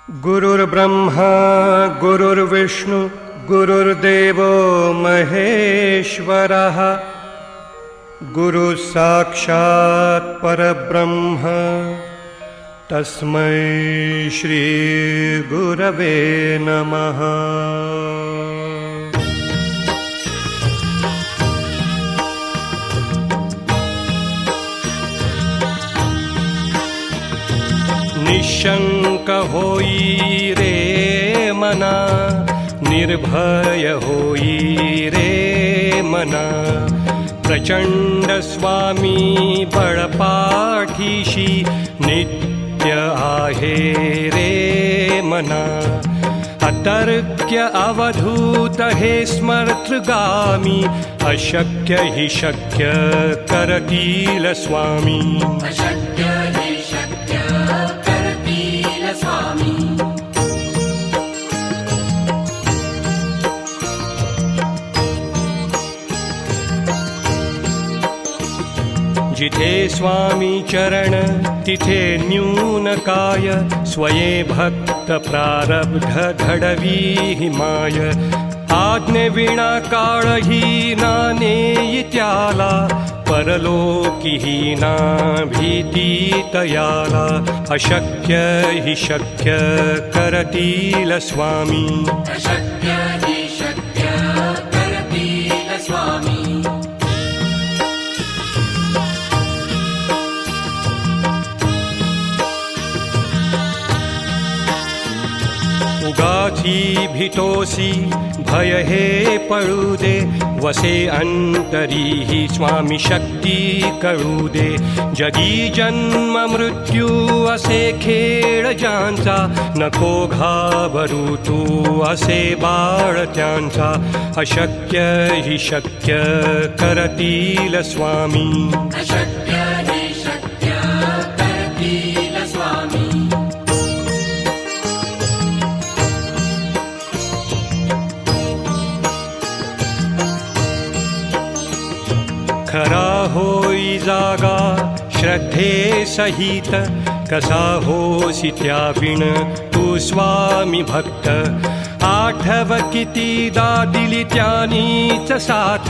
गुरुर्ब्रह्मा गुरुर्विष्णु गुरुर्देवो महेश्वरः गुरुः साक्षात् परब्रह्म तस्मै श्री गुरवे नमः। निशंक होई रे मना, निर्भय होई रे मना, प्रचंड स्वामी बळपाठीशी नित्य आहे रे मना। अतर्क्य अवधूत हे स्मर्तगामी, अशक्य हि शक्य करतील स्वामी। अशक्य हि शक्य करतील स्वामी। जिथे स्वामी चरण तिथे न्यून काय, स्वये भक्त प्रारब्ध घडवी हिमाय। आज्ञेविना काळही ना नेई त्याला, परलोकीही ना भीती तयाला। अशक्य हि शक्य करतील स्वामी। अशक्य हि शक्य करतील स्वामी। उगाची भीतोसी भय हे पळू दे, वसे अंतरी ही स्वामी शक्ती कळू दे। जगी जन्म मृत्यू असे खेळ ज्यांचा, नको घाबरू तू असे बाळ त्यांचा। अशक्य हि शक्य करतील स्वामी। अशक्य हि शक्य करतील स्वामी। खरा होई जागा श्रद्धे सहित, कसा होसी त्याविण तू स्वामी भक्त। आठव कितीदा दिली त्यानीच साथ,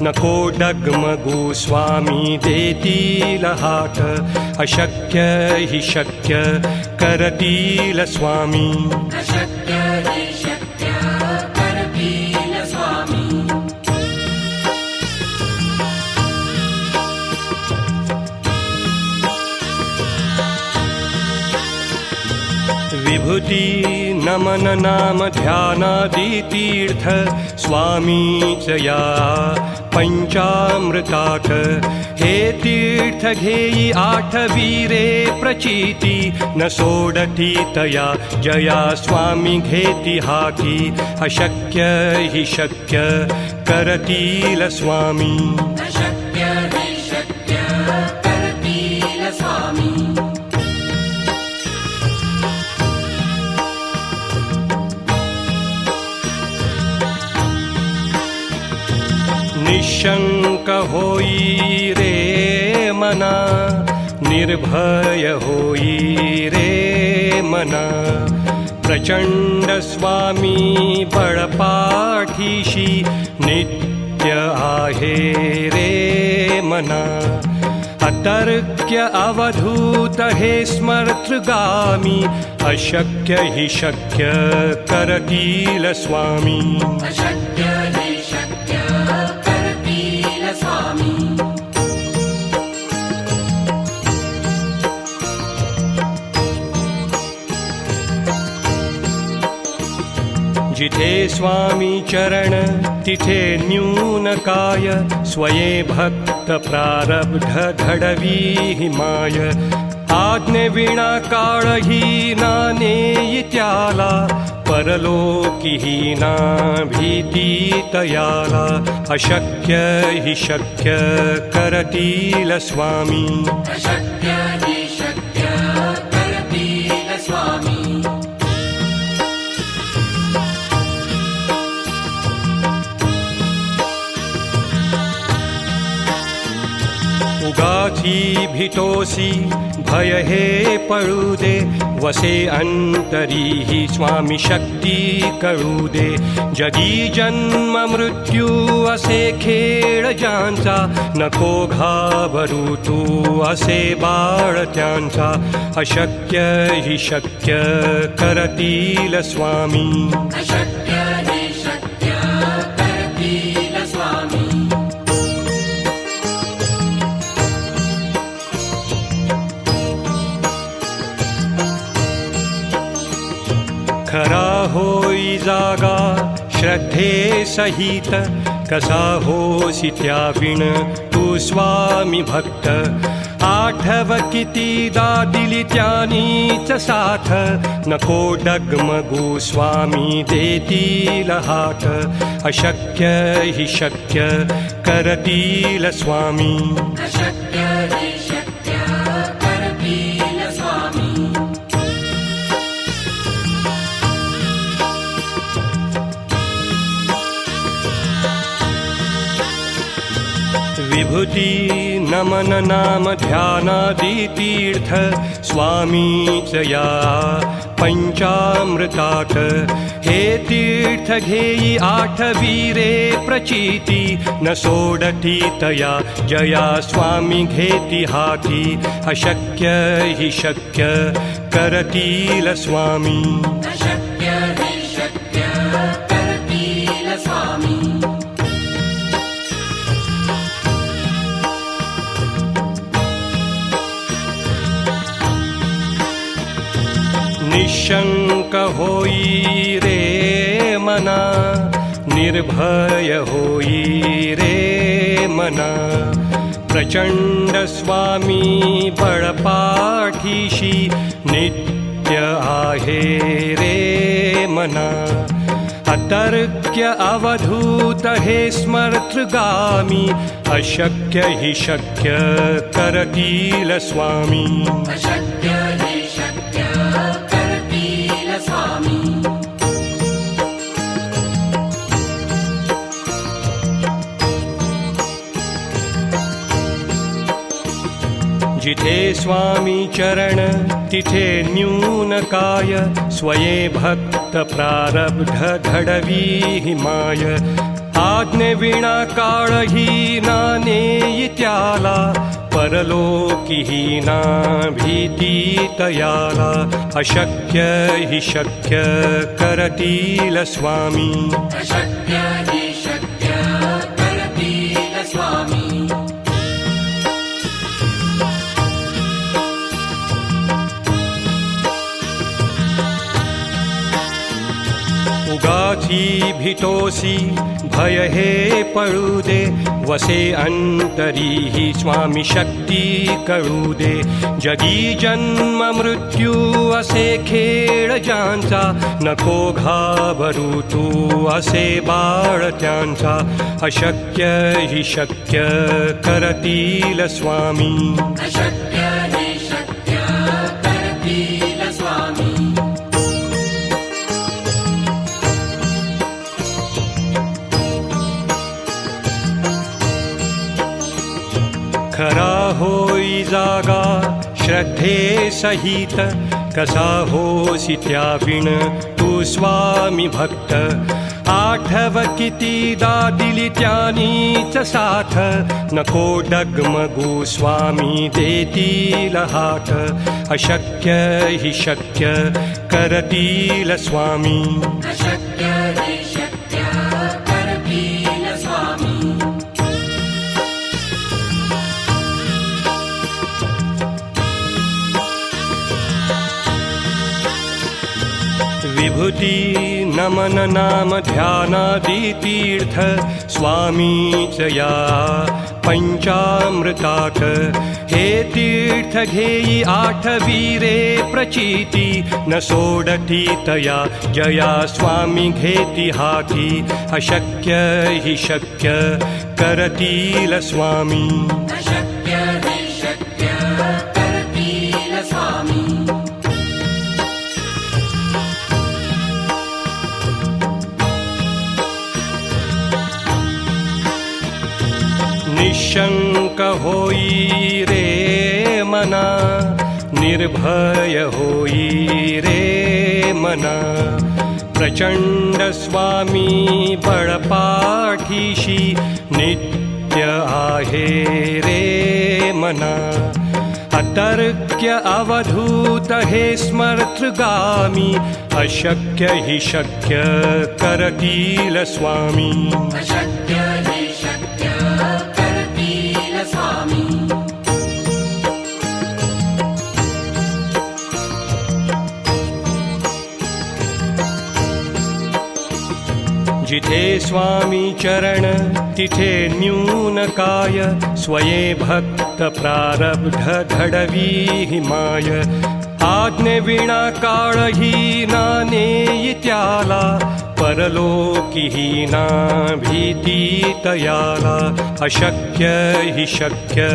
नको डगमगू स्वामी देतील हात। अशक्य हि शक्य करतील स्वामी। अशक्य हि शक्य करतील स्वामी। विभूती नमन नाम ध्यानादि तीर्थ, स्वामीच या पंचामृतात। हे तीर्थ घेई आठवी रे प्रचिती, न सोडती तया जया स्वामी घेती हाती। अशक्य हि शक्य करतील स्वामी। अशक्य हि शक्य करतील स्वामी। निशंक होई रे मना, निर्भय होई रे मना। प्रचंड स्वामी बळपाठीशी नित्य आहे रे मना। अतर्क्य अवधूत हे स्मर्तगामी, अशक्य हि शक्य करतील स्वामी। अशक्य हि शक्य करतील स्वामी। जिथे स्वामी चरण तिथे न्यून काय, स्वये भक्त प्रारब्ध घडवी हिमाय। आज्ञेविना काळही ना नेई त्याला, परलोकीही ना भीती तयाला। अशक्य हि शक्य करतील स्वामी। अशक्य हि शक्य करतील स्वामी। उगाची भीतोसी भय हे पळू दे वसे अंतरी ही स्वामी शक्ती कळू दे जगी जन्म मृत्यू असे खेळ ज्यांचा नको घाबरू तू असे बाळ त्यांचा अशक्य ही शक्य करतील स्वामी अशक्य हि शक्य करतील स्वामी खरा होई जागा श्रद्धे सहित कसा होसी त्याविण तू स्वामी भक्त आठव कितीदा दिली त्यानीच साथ नको डगमगू स्वामी देतील हात अशक्य हि शक्य करतील स्वामी अशक्य हि शक्य करतील स्वामी विभूती नमन नाम ध्यानादि तीर्थ स्वामीच या पंचामृतात हे तीर्थ घेई आठवीरे प्रचिती न सोडती तया जया स्वामी घेती हाती अशक्य हि शक्य करतील स्वामी अशक्य हि शक्य करतील स्वामी निशंक होई रे मना निर्भय होई रे मना प्रचंड स्वामी बळपाठीशी नित्य आहे रे मना अतर्क्य अवधूत हे स्मर्तृगामी अशक्य हि शक्य करतील स्वामी अशक्य हि शक्य करतील स्वामी जिथे स्वामी चरण तिथे न्यून काय स्वये भक्त प्रारब्ध घडवी हिमाय आज्ञे विना काळही ना नेई त्याला परलोकीही ना भीती तयाला अशक्य हि शक्य करतील स्वामी अशक्य हि शक्य करतील स्वामी उगाची भीतोसी भय हे पळू दे वसे अंतरी ही स्वामी शक्ती कळू दे जगी जन्म मृत्यू असे खेळ ज्यांचा नको घाबरू तू असे बाळ त्यांचा अशक्य हि शक्य करतील स्वामी अशक्य हि शक्य करतील स्वामी खरा होई जागा श्रद्धे सहित कसा होसी त्याविण तू स्वामी भक्त आठव कितीदा दिली त्यानीच साथ नको डगमगू स्वामी देतील हात अशक्य हि शक्य करतील स्वामी अशक्य हि शक्य करतील स्वामी विभूती नमन नाम ध्यानादि तीर्थ स्वामीच या पंचामृतात हे तीर्थ घेई आठवीरे प्रचिती न सोडती तया जया स्वामी घेती हाती अशक्य हि शक्य करतील स्वामी अशक्य हि शक्य करतील स्वामी निशंक होई रे मना निर्भय होई रे मना प्रचंड स्वामी बळपाठीशी नित्य आहे रे मना अतर्क्य अवधूत हे स्मर्तृगामी अशक्य हि शक्य करतील स्वामी अशक्य हि शक्य करतील स्वामी जिथे स्वामी चरण तिथे न्यून काय स्वये भक्त प्रारब्ध घडवी हिमाय आज्ञे विना काळही ना नेई त्याला परलोकी ना भीती तयाला अशक्य हि शक्य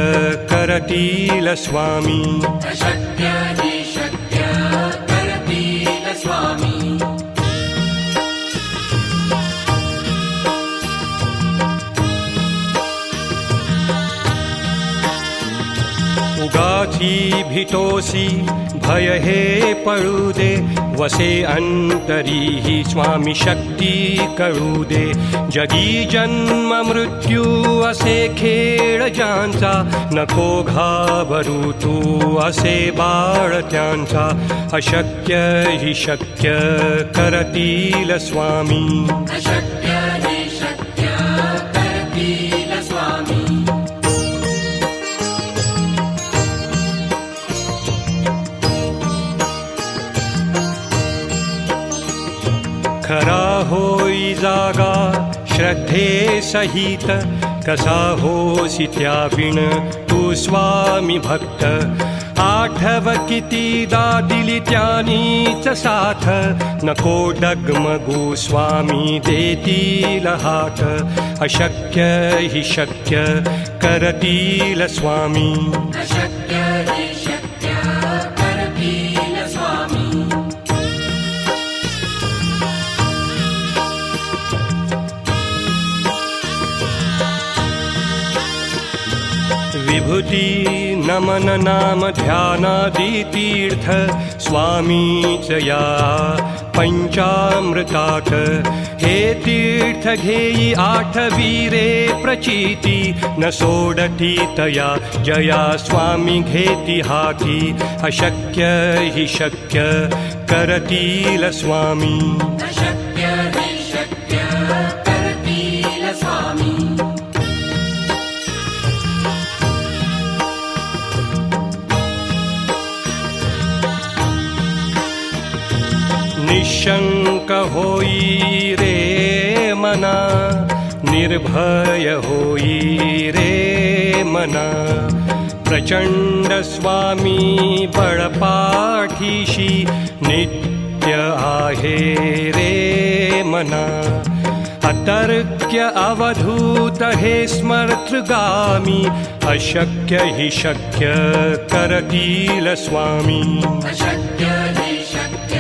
करतील स्वामी अशक्य हि शक्य करतील स्वामी उगाची भितोसी भय हे पळू दे वसे अंतरी ही स्वामी शक्ती कळू दे जगी जन्म मृत्यू असे खेळ ज्यांचा नको घाबरू तू असे बाळ त्यांचा अशक्य हि शक्य करतील स्वामी अशक्य हि शक्य करतील स्वामी खरा होई जागा श्रद्धे सहित कसा होसी त्याविण तू स्वामी भक्त आठव कितीदा दिली त्यानीच साथ नको डगमगू स्वामी देतील हात अशक्य हि शक्य करतील स्वामी अशक्य हि शक्य करतील स्वामी विभूती नमन नाम ध्यानादि तीर्थ स्वामीच या पंचामृतात हे तीर्थ घेई आठवी रे प्रचिती न सोडती तया जया स्वामी घेती हाती अशक्य हि शक्य करतील स्वामी अशक्य हि शक्य करतील स्वामी निशंक होई रे मना निर्भय होई रे मना प्रचंड स्वामी बळपाठीशी नित्य आहे रे मना अतर्क्य अवधूत हे स्मर्तृगामी अशक्य हि शक्य करतील स्वामी अशक्य हि शक्य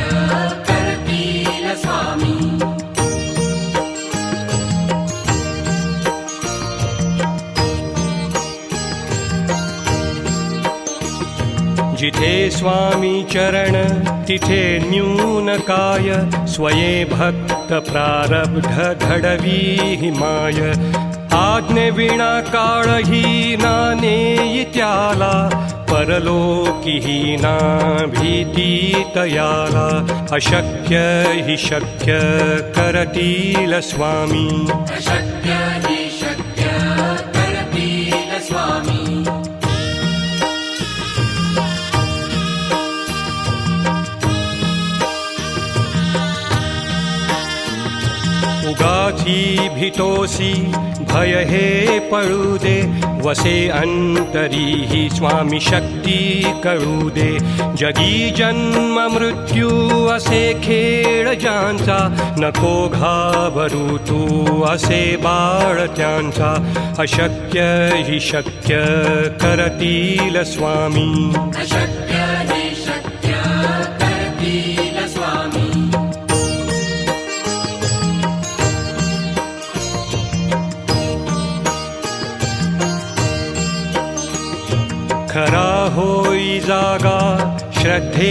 करतील स्वामी जिथे स्वामी चरण तिथे न्यून काय स्वये भक्त प्रारब्ध घडवी हिमाय आज्ञे विना काळही ना नेई त्याला परलोकी ना भीती तयाला अशक्य हि शक्य करतील स्वामी अशक्य हि शक्य करतील स्वामी उगाची भितोसी भय हे पळू दे वसे अंतरी ही स्वामी शक्ती कळू दे जगी जन्म मृत्यू असे खेळ ज्यांचा नको घाबरू तू असे बाळ त्यांचा अशक्य हि शक्य करतील स्वामी अशक्य हि शक्य करतील स्वामी खरा होई जागा श्रद्धे